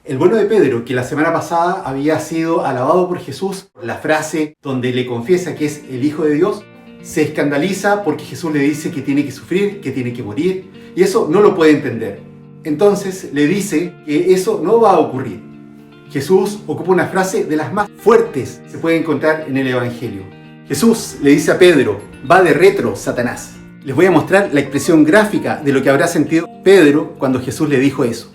El bueno de Pedro, que la semana pasada había sido alabado por Jesús por la frase donde le confiesa que es el Hijo de Dios, se escandaliza porque Jesús le dice que tiene que sufrir, que tiene que morir, y eso no lo puede entender. Entonces le dice que eso no va a ocurrir. Jesús ocupa una frase de las más fuertes que se puede encontrar en el Evangelio. Jesús le dice a Pedro: va de retro, Satanás. Les voy a mostrar la expresión gráfica de lo que habrá sentido Pedro cuando Jesús le dijo eso.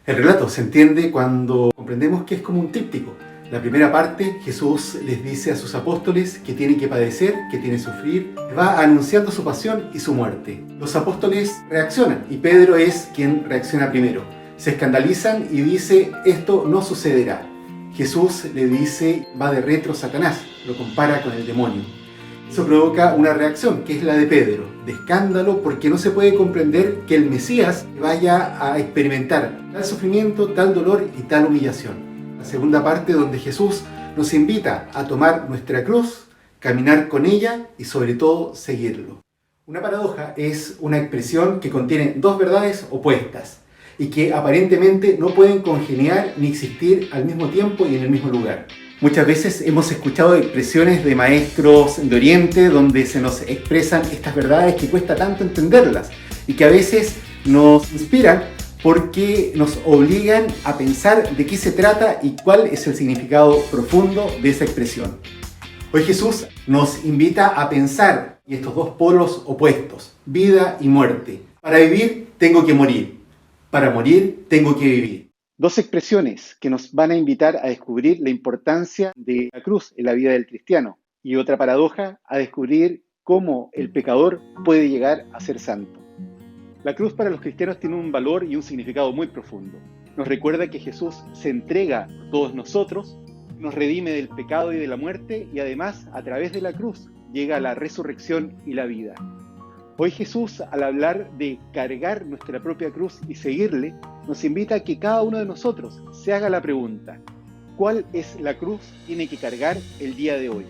El relato se entiende cuando comprendemos que es como un tríptico. La primera parte, Jesús les dice a sus apóstoles que tienen que padecer, que tienen que sufrir, va anunciando su pasión y su muerte. Los apóstoles reaccionan y Pedro es quien reacciona primero. Se escandalizan y dice: esto no sucederá. Jesús le dice: va de retro, Satanás, lo compara con el demonio. Eso provoca una reacción, que es la de Pedro, de escándalo, porque no se puede comprender que el Mesías vaya a experimentar tal sufrimiento, tal dolor y tal humillación. La segunda parte, donde Jesús nos invita a tomar nuestra cruz, caminar con ella y sobre todo seguirlo. Una paradoja es una expresión que contiene dos verdades opuestas y que aparentemente no pueden congeniar ni existir al mismo tiempo y en el mismo lugar. Muchas veces hemos escuchado expresiones de maestros de Oriente donde se nos expresan estas verdades que cuesta tanto entenderlas y que a veces nos inspiran porque nos obligan a pensar de qué se trata y cuál es el significado profundo de esa expresión. Hoy Jesús nos invita a pensar en estos dos polos opuestos, vida y muerte. Para vivir tengo que morir, para morir tengo que vivir. Dos expresiones que nos van a invitar a descubrir la importancia de la cruz en la vida del cristiano, y otra paradoja, a descubrir cómo el pecador puede llegar a ser santo. La cruz para los cristianos tiene un valor y un significado muy profundo. Nos recuerda que Jesús se entrega a todos nosotros, nos redime del pecado y de la muerte, y además, a través de la cruz, llega a la resurrección y la vida. Hoy Jesús, al hablar de cargar nuestra propia cruz y seguirle, nos invita a que cada uno de nosotros se haga la pregunta: ¿cuál es la cruz que tiene que cargar el día de hoy?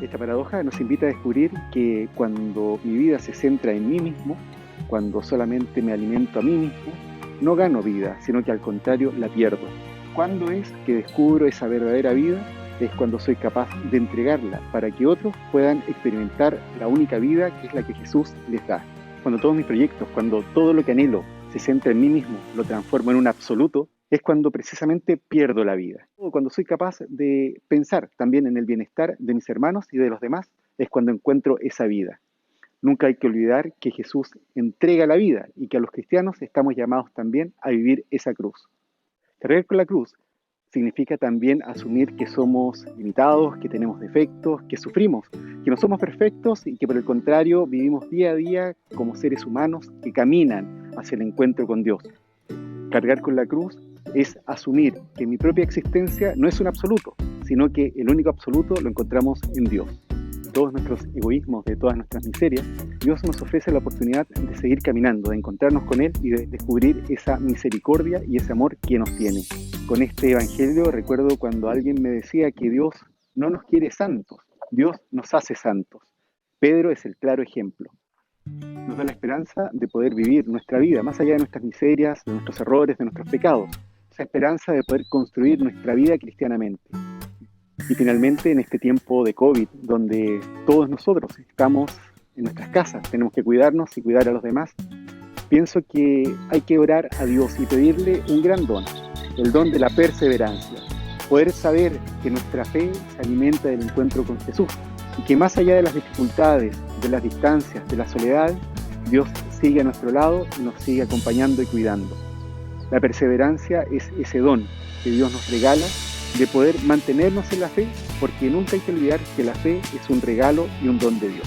Esta paradoja nos invita a descubrir que cuando mi vida se centra en mí mismo, cuando solamente me alimento a mí mismo, no gano vida, sino que al contrario la pierdo. ¿Cuándo es que descubro esa verdadera vida? Es cuando soy capaz de entregarla para que otros puedan experimentar la única vida que es la que Jesús les da. Cuando todos mis proyectos, cuando todo lo que anhelo se centra en mí mismo, lo transformo en un absoluto, es cuando precisamente pierdo la vida. Cuando soy capaz de pensar también en el bienestar de mis hermanos y de los demás, es cuando encuentro esa vida. Nunca hay que olvidar que Jesús entrega la vida y que a los cristianos estamos llamados también a vivir esa cruz. Cargar con la cruz significa también asumir que somos limitados, que tenemos defectos, que sufrimos, que no somos perfectos y que por el contrario vivimos día a día como seres humanos que caminan hacia el encuentro con Dios. Cargar con la cruz es asumir que mi propia existencia no es un absoluto, sino que el único absoluto lo encontramos en Dios. De todos nuestros egoísmos, de todas nuestras miserias, Dios nos ofrece la oportunidad de seguir caminando, de encontrarnos con Él y de descubrir esa misericordia y ese amor que nos tiene. Con este evangelio recuerdo cuando alguien me decía que Dios no nos quiere santos, Dios nos hace santos. Pedro es el claro ejemplo. Nos da la esperanza de poder vivir nuestra vida más allá de nuestras miserias, de nuestros errores, de nuestros pecados. Esa esperanza de poder construir nuestra vida cristianamente. Y finalmente en este tiempo de COVID, donde todos nosotros estamos en nuestras casas, tenemos que cuidarnos y cuidar a los demás, pienso que hay que orar a Dios y pedirle un gran don, el don de la perseverancia, poder saber que nuestra fe se alimenta del encuentro con Jesús y que más allá de las dificultades, de las distancias, de la soledad, Dios sigue a nuestro lado y nos sigue acompañando y cuidando. La perseverancia es ese don que Dios nos regala de poder mantenernos en la fe, porque nunca hay que olvidar que la fe es un regalo y un don de Dios.